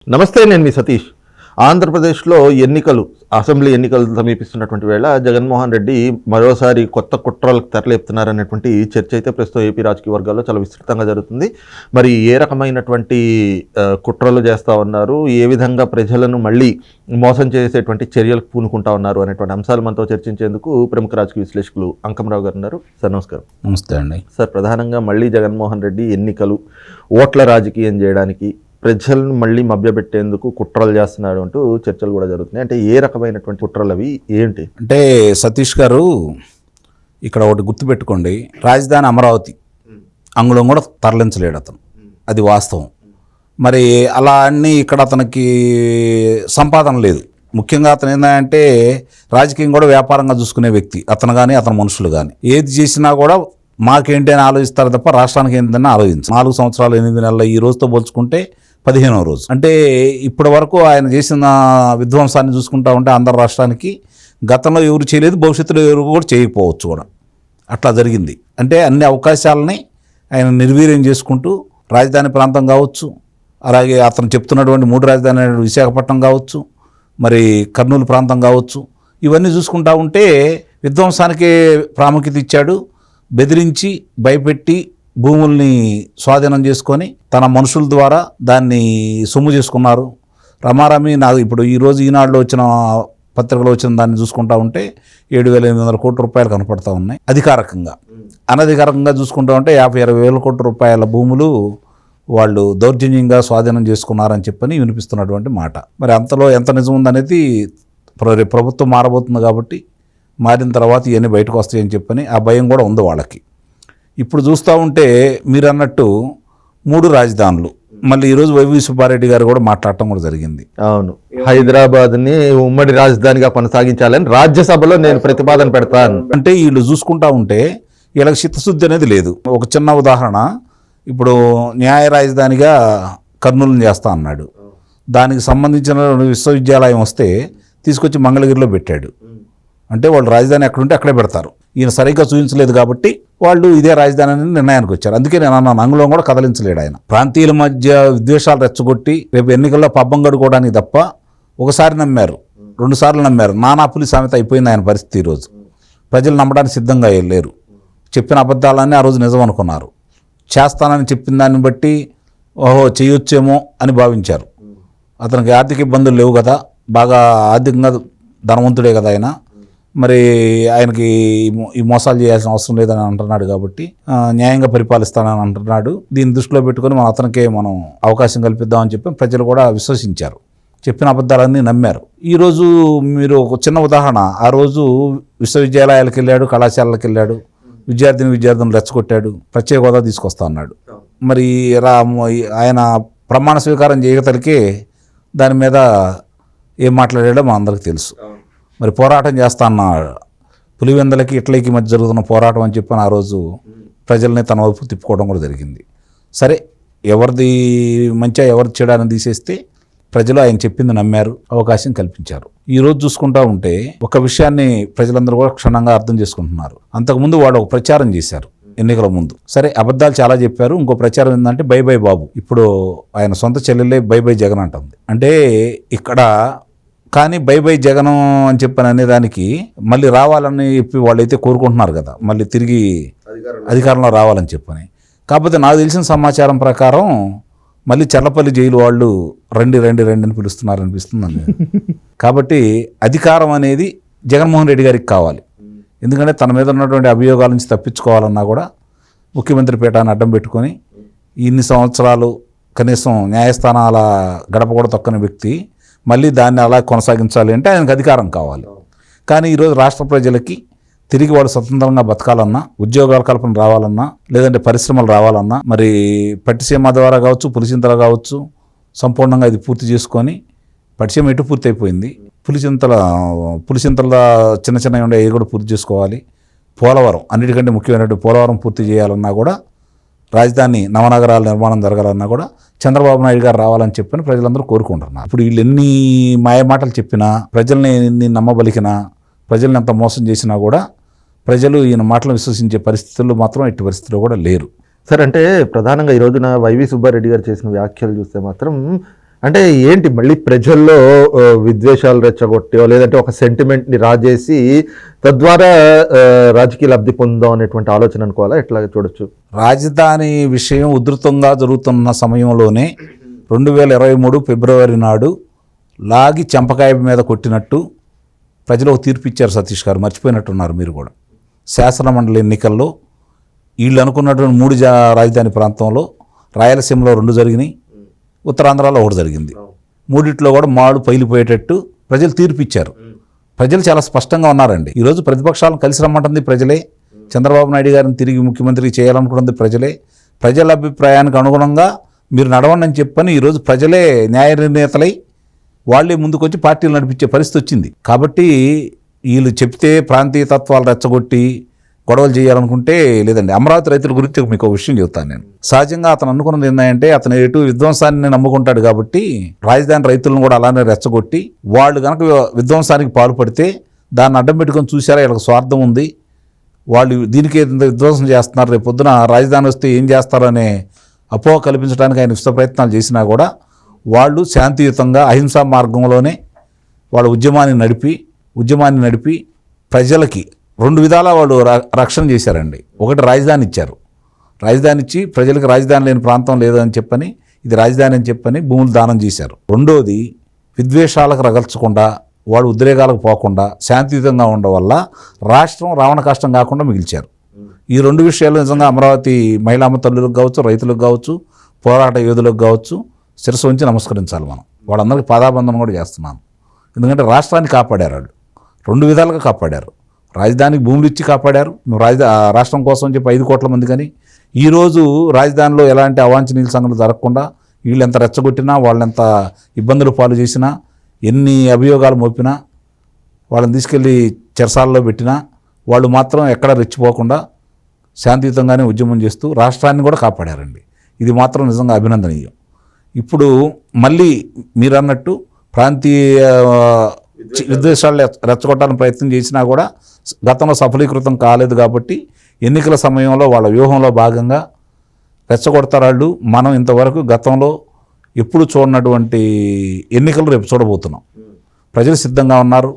నమస్తే, నేను మీ సతీష్. ఆంధ్రప్రదేశ్లో అసెంబ్లీ ఎన్నికలు సమీపిస్తున్నటువంటి వేళ జగన్మోహన్ రెడ్డి మరోసారి కొత్త కుట్రలకు తెరలేపుతున్నారనేటువంటి చర్చ అయితే ప్రస్తుతం ఏపీ రాజకీయ వర్గాల్లో చాలా విస్తృతంగా జరుగుతుంది. మరి ఏ రకమైనటువంటి కుట్రలు చేస్తూ ఉన్నారు, ఏ విధంగా ప్రజలను మళ్ళీ మోసం చేసేటువంటి చర్యలకు పూనుకుంటా ఉన్నారు అనేటువంటి అంశాలు మనతో చర్చించేందుకు ప్రముఖ రాజకీయ విశ్లేషకులు అంకమరావు గారు ఉన్నారు. సార్ నమస్కారం. నమస్తే అండి. సార్, ప్రధానంగా మళ్ళీ జగన్మోహన్ రెడ్డి ఎన్నికలు ఓట్ల రాజకీయం చేయడానికి, ప్రజలను మళ్ళీ మభ్యపెట్టేందుకు కుట్రలు చేస్తున్నారు అంటూ చర్చలు కూడా జరుగుతున్నాయి. అంటే ఏ రకమైనటువంటి కుట్రలు అవి ఏంటి? అంటే సతీష్ గారు ఇక్కడ ఒకటి గుర్తుపెట్టుకోండి, రాజధాని అమరావతి అంగుళం కూడా తరలించలేడు అతను, అది వాస్తవం. మరి అలా అన్నీ ఇక్కడ అతనికి సంపాదన లేదు. ముఖ్యంగా అతను ఏంటంటే రాజకీయం కూడా వ్యాపారంగా చూసుకునే వ్యక్తి అతను కానీ అతని మనుషులు కానీ. ఏది చేసినా కూడా మాకేంటి అని ఆలోచిస్తారు తప్ప రాష్ట్రానికి ఏంటని ఆలోచించారు. 4 సంవత్సరాలు 8 నెలల ఈ రోజుతో పోల్చుకుంటే 15వ రోజు. అంటే ఇప్పటి వరకు ఆయన చేసిన విధ్వంసాన్ని చూసుకుంటా ఉంటే ఆంధ్ర రాష్ట్రానికి గతంలో ఎవరు చేయలేదు, భవిష్యత్తులో ఎవరు కూడా చేయకపోవచ్చు కూడా. అట్లా జరిగింది. అంటే అన్ని అవకాశాలని ఆయన నిర్వీర్యం చేసుకుంటూ రాజధాని ప్రాంతం కావచ్చు, అలాగే అతను చెప్తున్నటువంటి 3 రాజధాని విశాఖపట్నం కావచ్చు, మరి కర్నూలు ప్రాంతం కావచ్చు, ఇవన్నీ చూసుకుంటా ఉంటే విధ్వంసానికి ప్రాముఖ్యత ఇచ్చాడు. బెదిరించి భయపెట్టి భూముల్ని స్వాధీనం చేసుకొని తన మనుషుల ద్వారా దాన్ని సొమ్ము చేసుకున్నారు. రమారమి ఇప్పుడు ఈరోజు ఈనాడులో వచ్చిన పత్రికలో వచ్చిన దాన్ని చూసుకుంటా ఉంటే 7,800 కోట్ల రూపాయలు కనపడతా ఉన్నాయి అధికారికంగా. అనధికారికంగా చూసుకుంటా ఉంటే 50-60 కోట్ల రూపాయల భూములు వాళ్ళు దౌర్జన్యంగా స్వాధీనం చేసుకున్నారని చెప్పని వినిపిస్తున్నటువంటి మాట. మరి అంతలో ఎంత నిజం ఉందనేది ప్రభుత్వం మారబోతుంది కాబట్టి మారిన తర్వాత ఇవన్నీ బయటకు వస్తాయని చెప్పని ఆ భయం కూడా ఉంది వాళ్ళకి. ఇప్పుడు చూస్తూ ఉంటే మీరు అన్నట్టు 3 రాజధానులు మళ్ళీ ఈరోజు వైవి సుబ్బారెడ్డి గారు కూడా మాట్లాడటం కూడా జరిగింది. అవును, హైదరాబాద్ని ఉమ్మడి రాజధానిగా కొనసాగించాలని రాజ్యసభలో నేను ప్రతిపాదన పెడతాను అంటే వీళ్ళు చూసుకుంటా ఉంటే వీళ్ళకి చిత్తశుద్ధి అనేది లేదు. ఒక చిన్న ఉదాహరణ, ఇప్పుడు న్యాయ రాజధానిగా కర్నూలుని చేస్తా అన్నాడు. దానికి సంబంధించిన విశ్వవిద్యాలయం వస్తే తీసుకొచ్చి మంగళగిరిలో పెట్టాడు. అంటే వాళ్ళు రాజధాని ఎక్కడుంటే అక్కడే పెడతారు. ఈయన సరిగ్గా చూపించలేదు కాబట్టి వాళ్ళు ఇదే రాజధాని అని నిర్ణయానికి వచ్చారు. అందుకే నేను అన్నాను, అంగుళం కూడా కదలించలేడు ఆయన. ప్రాంతీయుల మధ్య విద్వేషాలు రెచ్చగొట్టి రేపు ఎన్నికల్లో పబ్బం గడుకోవడానికి తప్ప ఒకసారి నమ్మారు, 2 సార్లు నమ్మారు. నానాపులి సామెత అయిపోయింది ఆయన పరిస్థితి. ఈరోజు ప్రజలు నమ్మడానికి సిద్ధంగా లేరు. చెప్పిన అబద్ధాలన్నీ ఆ రోజు నిజం అనుకున్నారు. చేస్తానని చెప్పిన దాన్ని బట్టి ఓహో చేయొచ్చేమో అని భావించారు. అతనికి ఆర్థిక ఇబ్బందులు లేవు కదా, బాగా ఆర్థికంగా ధనవంతుడే కదా ఆయన, మరి ఆయనకి ఈ మోసాలు చేయాల్సిన అవసరం లేదని అంటున్నాడు కాబట్టి న్యాయంగా పరిపాలిస్తానని అంటున్నాడు. దీన్ని దృష్టిలో పెట్టుకొని అతనికే మనం అవకాశం కల్పిద్దామని చెప్పి ప్రజలు కూడా విశ్వసించారు. చెప్పిన అబద్ధాలన్నీ నమ్మారు. ఈరోజు మీరు ఒక చిన్న ఉదాహరణ, ఆ రోజు విశ్వవిద్యాలయాలకు వెళ్ళాడు, కళాశాలలకు వెళ్ళాడు, విద్యార్థులను రెచ్చగొట్టాడు, ప్రత్యేక హోదా తీసుకొస్తా అన్నాడు. మరి ఆయన ప్రమాణ స్వీకారం చేయగలిగే దాని మీద ఏం మాట్లాడాడో మా అందరికీ తెలుసు. మరి పోరాటం చేస్తా అన్నాడు. పులివెందలకి ఇట్లకి మధ్య జరుగుతున్న పోరాటం అని చెప్పి ఆ రోజు ప్రజల్ని తన వైపు తిప్పుకోవడం కూడా జరిగింది. సరే, ఎవరిది మంచిగా ఎవరి చెడాన్ని తీసేస్తే ప్రజలు ఆయన చెప్పింది నమ్మారు, అవకాశం కల్పించారు. ఈరోజు చూసుకుంటా ఉంటే ఒక విషయాన్ని ప్రజలందరూ కూడా క్షుణ్ణంగా అర్థం చేసుకుంటున్నారు. అంతకుముందు వాళ్ళు ఒక ప్రచారం చేశారు ఎన్నికల ముందు. సరే, అబద్ధాలు చాలా చెప్పారు. ఇంకో ప్రచారం ఏంటంటే బై బై బాబు. ఇప్పుడు ఆయన సొంత చెల్లెలే బై బై జగన్ అంటుంది. అంటే ఇక్కడ కానీ బై బై జగన్ అని చెప్పని అనేదానికి మళ్ళీ రావాలని చెప్పి వాళ్ళైతే కోరుకుంటున్నారు కదా, మళ్ళీ తిరిగి అధికారంలో రావాలని చెప్పని. కాకపోతే నాకు తెలిసిన సమాచారం ప్రకారం మళ్ళీ చల్లపల్లి జైలు వాళ్ళు రండి అని పిలుస్తున్నారు అనిపిస్తుంది. కాబట్టి అధికారం అనేది జగన్మోహన్ రెడ్డి గారికి కావాలి. ఎందుకంటే తన మీద ఉన్నటువంటి అభియోగాల నుంచి తప్పించుకోవాలన్నా కూడా ముఖ్యమంత్రి పీఠాన్ని అడ్డం పెట్టుకొని ఇన్ని సంవత్సరాలు కనీసం న్యాయస్థానాల గడప కూడా తొక్కని వ్యక్తి మళ్ళీ దాన్ని అలా కొనసాగించాలి అంటే ఆయనకు అధికారం కావాలి. కానీ ఈరోజు రాష్ట్ర ప్రజలకి తిరిగి వాళ్ళు స్వతంత్రంగా బతకాలన్నా, ఉద్యోగాల కల్పన రావాలన్నా, లేదంటే పరిశ్రమలు రావాలన్నా, మరి పట్టిసీమ ద్వారా కావచ్చు, పులిచింతల కావచ్చు, సంపూర్ణంగా ఇది పూర్తి చేసుకొని, పట్టిసీమ ఎటు పూర్తి అయిపోయింది, పులిచింతల చిన్న ఉండే అవి కూడా పూర్తి చేసుకోవాలి. పోలవరం అన్నిటికంటే ముఖ్యమైనటువంటి పోలవరం పూర్తి చేయాలన్నా కూడా, రాజధాని నవనగరాల నిర్మాణం జరగాలన్నా కూడా చంద్రబాబు నాయుడు గారు రావాలని చెప్పని ప్రజలందరూ కోరుకుంటున్నారు. ఇప్పుడు వీళ్ళు ఎన్ని మాయమాటలు చెప్పినా, ప్రజల్ని ఎన్ని నమ్మబలికినా, ప్రజల్ని ఎంత మోసం చేసినా కూడా ప్రజలు ఈయన మాటలు విశ్వసించే పరిస్థితుల్లో మాత్రం ఎట్టి పరిస్థితుల్లో కూడా లేరు. సార్, అంటే ప్రధానంగా ఈ రోజున వైవి సుబ్బారెడ్డి గారు చేసిన వ్యాఖ్యలు చూస్తే మాత్రం అంటే ఏంటి మళ్ళీ ప్రజల్లో విద్వేషాలు రెచ్చగొట్టో లేదంటే ఒక సెంటిమెంట్ని రాజేసి తద్వారా రాజకీయ లబ్ధి పొందాం అనేటువంటి ఆలోచన అనుకోవాలా, ఎట్లా చూడొచ్చు? రాజధాని విషయం ఉధృతంగా జరుగుతున్న సమయంలోనే 2023 ఫిబ్రవరి నాడు లాగి చెంపకాయ మీద కొట్టినట్టు ప్రజలు ఒక తీర్పు ఇచ్చారు. సతీష్ గారు మర్చిపోయినట్టున్నారు మీరు కూడా. శాసనమండలి ఎన్నికల్లో వీళ్ళు అనుకున్నటువంటి 3 రాజధాని ప్రాంతంలో రాయలసీమలో 2 జరిగినాయి, ఉత్తరాంధ్రలో 1 జరిగింది. 3 కూడా మాడు పైలిపోయేటట్టు ప్రజలు తీర్పు ఇచ్చారు. ప్రజలు చాలా స్పష్టంగా ఉన్నారండి. ఈరోజు ప్రతిపక్షాలను కలిసి రమ్మంటుంది ప్రజలే, చంద్రబాబు నాయుడు గారిని తిరిగి ముఖ్యమంత్రి చేయాలనుకున్నది ప్రజలే. ప్రజల అభిప్రాయానికి అనుగుణంగా మీరు నడవండి అని చెప్పని ఈరోజు ప్రజలే న్యాయ నిర్ణేతలై వాళ్ళే ముందుకొచ్చి పార్టీలు నడిపించే పరిస్థితి వచ్చింది. కాబట్టి వీళ్ళు చెప్తే ప్రాంతీయ తత్వాలు రెచ్చగొట్టి గొడవలు చేయాలనుకుంటే లేదండి. అమరావతి రైతుల గురించి మీకు ఒక విషయం చెప్తాను నేను. సహజంగా అతను అనుకున్నది ఏంటంటే అతను ఎటు విధ్వంసాన్ని నమ్ముకుంటాడు కాబట్టి రాజధాని రైతులను కూడా అలానే రెచ్చగొట్టి వాళ్ళు కనుక విధ్వంసానికి పాల్పడితే దాన్ని అడ్డం పెట్టుకొని చూసారా వీళ్ళకి స్వార్థం ఉంది, వాళ్ళు దీనికి విధ్వంసం చేస్తున్నారు, రేపు పొద్దున రాజధాని వస్తే ఏం చేస్తారనే అపోహ కల్పించడానికి ఆయన విశ్వ ప్రయత్నాలు చేసినా కూడా వాళ్ళు శాంతియుతంగా అహింసా మార్గంలోనే వాళ్ళ ఉద్యమాన్ని నడిపి ప్రజలకి 2 విధాలా వాళ్ళు రక్షణ చేశారండి. ఒకటి రాజధాని ఇచ్చారు, రాజధాని ఇచ్చి ప్రజలకు రాజధాని లేని ప్రాంతం లేదని చెప్పని ఇది రాజధాని అని చెప్పని భూములు దానం చేశారు. రెండోది విద్వేషాలకు రగల్చకుండా వాడు ఉద్రేకాలకు పోకుండా శాంతియుతంగా ఉండడం వల్ల రాష్ట్రం రావణ కష్టం కాకుండా మిగిల్చారు. ఈ 2 విషయాలు నిజంగా అమరావతి మహిళామ తల్లులకు కావచ్చు, రైతులకు కావచ్చు, పోరాట యోధులకు కావచ్చు శిరస్సు ఉంచి నమస్కరించాలి మనం. వాళ్ళందరికీ పాదాబంధనం కూడా చేస్తున్నాను. ఎందుకంటే రాష్ట్రాన్ని కాపాడారు వాళ్ళు, 2 విధాలుగా కాపాడారు. రాజధానికి భూములు ఇచ్చి కాపాడారు. రాష్ట్రం కోసం చెప్పి 5 కోట్ల మంది కానీ ఈరోజు రాజధానిలో ఎలాంటి అవాంఛనీయ సంఘటనలు జరగకుండా వీళ్ళు ఎంత రెచ్చగొట్టినా వాళ్ళెంత ఇబ్బందులు పాలు చేసినా ఎన్ని అభియోగాలు మోపినా వాళ్ళని తీసుకెళ్ళి చెరసాలలో పెట్టినా వాళ్ళు మాత్రం ఎక్కడ రెచ్చిపోకుండా శాంతియుతంగానే ఉద్యమం చేస్తూ రాష్ట్రాన్ని కూడా కాపాడారండి. ఇది మాత్రం నిజంగా అభినందనీయం. ఇప్పుడు మళ్ళీ మీరు అన్నట్టు ప్రాంతీయ విద్వేషాలు రెచ్చగొట్టాలని ప్రయత్నం చేసినా కూడా గతంలో సఫలీకృతం కాలేదు కాబట్టి ఎన్నికల సమయంలో వాళ్ళ వ్యూహంలో భాగంగా రెచ్చగొడతారు వాళ్ళు. మనం ఇంతవరకు గతంలో ఎప్పుడు చూడనటువంటి ఎన్నికలు రేపు చూడబోతున్నాం. ప్రజలు సిద్ధంగా ఉన్నారు,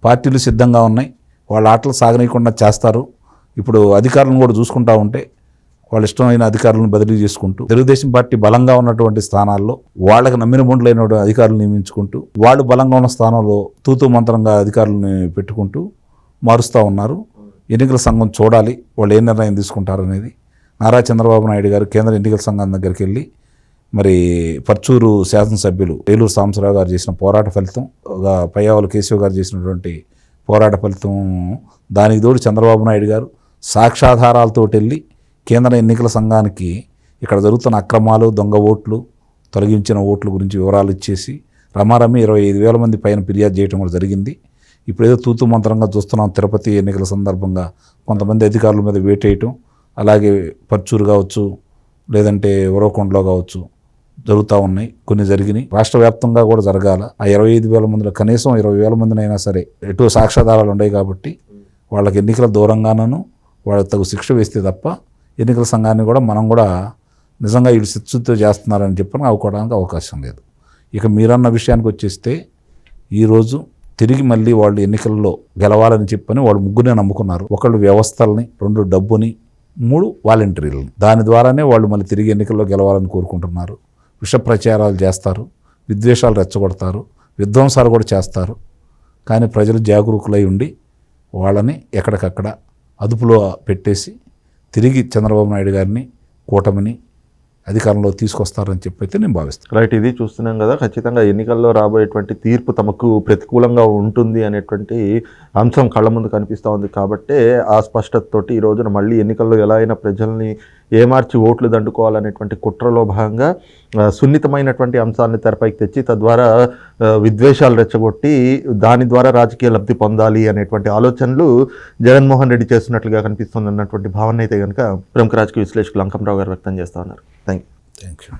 పార్టీలు సిద్ధంగా ఉన్నాయి, వాళ్ళ ఆటలు సాగనీయకుండా చేస్తారు. ఇప్పుడు అధికారులను కూడా చూసుకుంటూ ఉంటే వాళ్ళ ఇష్టమైన అధికారులను బదిలీ చేసుకుంటూ తెలుగుదేశం పార్టీ బలంగా ఉన్నటువంటి స్థానాల్లో వాళ్ళకి నమ్మిన బొండ్లైన అధికారులు నియమించుకుంటూ వాళ్ళు బలంగా ఉన్న స్థానంలో తూతూ మంత్రంగా అధికారులను పెట్టుకుంటూ మారుస్తూ ఉన్నారు. ఎన్నికల సంఘం చూడాలి వాళ్ళు ఏ నిర్ణయం తీసుకుంటారనేది. నారా చంద్రబాబు నాయుడు గారు కేంద్ర ఎన్నికల సంఘం దగ్గరికి వెళ్ళి మరి పర్చూరు శాసనసభ్యులు ఏలూరు సాంబశివరావు గారు చేసిన పోరాట ఫలితం, పయ్యావుల కేశవ్ గారు చేసినటువంటి పోరాట ఫలితం, దానికి తోడు చంద్రబాబు నాయుడు గారు సాక్ష్యాధారాలతో వెళ్ళి కేంద్ర ఎన్నికల సంఘానికి ఇక్కడ జరుగుతున్న అక్రమాలు, దొంగ ఓట్లు, తొలగించిన ఓట్ల గురించి వివరాలు ఇచ్చేసి రమారమి 25,000 మంది పైన ఫిర్యాదు చేయడం కూడా జరిగింది. ఇప్పుడు ఏదో తూతు మంత్రంగా చూస్తున్నాం. తిరుపతి ఎన్నికల సందర్భంగా కొంతమంది అధికారుల మీద వేటేయటం, అలాగే పర్చూరు కావచ్చు లేదంటే ఉరవకొండలో కావచ్చు జరుగుతూ ఉన్నాయి. కొన్ని జరిగినాయి, రాష్ట్ర వ్యాప్తంగా కూడా జరగాల. ఆ 25,000 మందిలో కనీసం 20,000 మందినైనా సరే ఎటు సాక్ష్యాధారాలు ఉన్నాయి కాబట్టి వాళ్ళకి ఎన్నికల దూరంగానూ వాళ్ళకి తగు శిక్ష వేస్తే తప్ప ఎన్నికల సంఘాన్ని కూడా మనం కూడా నిజంగా వీళ్ళు చిత్తశుద్ధితో చేస్తున్నారని చెప్పని అనుకోవడానికి అవకాశం లేదు. ఇక మీరన్న విషయానికి వచ్చేస్తే ఈరోజు తిరిగి మళ్ళీ వాళ్ళు ఎన్నికల్లో గెలవాలని చెప్పని వాళ్ళు 3 నమ్ముకున్నారు. ఒకళ్ళు వ్యవస్థల్ని, 2 డబ్బుని, 3 వాలంటీర్లని. దాని ద్వారానే వాళ్ళు మళ్ళీ తిరిగి ఎన్నికల్లో గెలవాలని కోరుకుంటున్నారు. విష ప్రచారాలు చేస్తారు, విద్వేషాలు రెచ్చగొడతారు, విధ్వంసాలు కూడా చేస్తారు. కానీ ప్రజలు జాగరూకులై ఉండి వాళ్ళని ఎక్కడికక్కడ అదుపులో పెట్టేసి తిరిగి చంద్రబాబు నాయుడు గారిని, కూటమిని అధికారంలో తీసుకొస్తారని చెప్పైతే నేను భావిస్తాను. రైట్, ఇది చూస్తున్నాం కదా. ఖచ్చితంగా ఎన్నికల్లో రాబోయేటువంటి తీర్పు తమకు ప్రతికూలంగా ఉంటుంది అనేటువంటి అంశం కళ్ళ ముందు కనిపిస్తూ ఉంది. కాబట్టే ఆ స్పష్టతతోటి ఈ రోజున మళ్ళీ ఎన్నికల్లో ఎలా అయినా ప్రజల్ని ఏమార్చి ఓట్లు దండుకోవాలనేటువంటి కుట్రలో భాగంగా సున్నితమైనటువంటి అంశాలను తెరపైకి తెచ్చి తద్వారా విద్వేషాలు రెచ్చగొట్టి దాని ద్వారా రాజకీయ లబ్ధి పొందాలి అనేటువంటి ఆలోచనలు జగన్మోహన్ రెడ్డి చేస్తున్నట్లుగా కనిపిస్తుంది అన్నటువంటి భావన అయితే కనుక ప్రముఖ రాజకీయ విశ్లేషకులు అంకంరావు గారు వ్యక్తం చేస్తూ ఉన్నారు. Thank you.